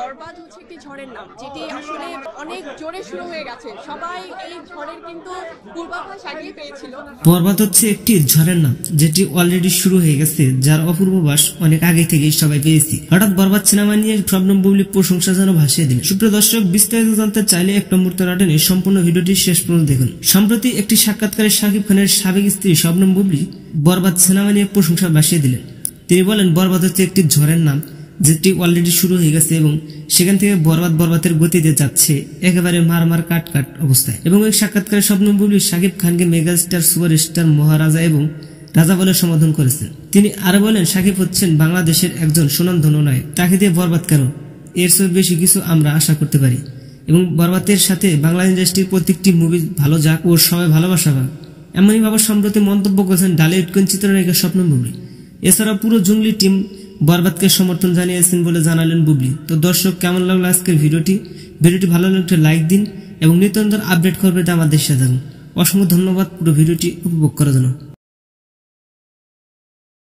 বরবাদ হচ্ছে একটি ঝড়ের নাম, যেটি আসলে অনেক জোরে শুরু হয়ে গেছে। সবাই এই ঝড়ের কিন্তু পূর্বাভাস আগেই পেয়েছিল। বরবাদ হচ্ছে একটি ঝড়ের নাম যেটি অলরেডি শুরু হয়ে গেছে, যার অপূর্বাভাস অনেক আগে থেকেই সবাই পেয়েছি। হঠাৎ বরবাদ সিনেমা নিয়ে শবনম বুবলী প্রশংসা যেন ভাসিয়ে দিন। সুপ্রিয় দর্শক, বিস্তারিত জানতে চাইলে এক নম্বর টানে সম্পূর্ণ ভিডিওটি শেষ পর্যন্ত দেখুন। সম্প্রতি একটি সাক্ষাৎকারে শাকিব খানের সাবেক স্ত্রী শবনম বুবলী বরবাদ সিনেমা নিয়ে প্রশংসা ভাসিয়ে দিলেন। তিনি বলেন, বরবাদ হচ্ছে একটি ঝড়ের নাম যেটি অলরেডি শুরু হয়ে গেছে এবং সেখান থেকে বরবাদের গতিতে যাচ্ছে একেবারে মারমার কাট অবস্থায়। এবং এই সাক্ষাৎকারে শবনম বুবলী শাকিব খানকে মেগাস্টার, সুপারস্টার, মহারাজা এবং রাজা বলে সম্বোধন করেছেন। তিনি আরো বলেন, শাকিব হচ্ছেন বাংলাদেশের একজন সুনামধন্য নায়ক, তাকে দিয়ে বরবাদ কেন, এর চেয়ে বেশি কিছু আমরা আশা করতে পারি এবং বরবাদের সাথে বাংলা ইন্ডাস্ট্রির প্রত্যেকটি মুভি ভালো যাক ও সবাই ভালোবাসা পাক, এমনই ভাবে সম্প্রতি মন্তব্য করেছেন ডালে উৎকোন চিত্রনায়িকা শবনম বুবলী। এছাড়া পুরো জঙ্গলি টিম বরবাদকে সমর্থন জানিয়েছেন বলে জানালেন বুবলী। তো দর্শক, কেমন লাগলো আজকের ভিডিওটি ভালো লাগলে লাইক দিন এবং নিত্য নতুন আপডেট খবর পেতে আমাদের সাথে থাকুন। অসংখ্য ধন্যবাদ পুরো ভিডিওটি উপভোগ করার জন্য।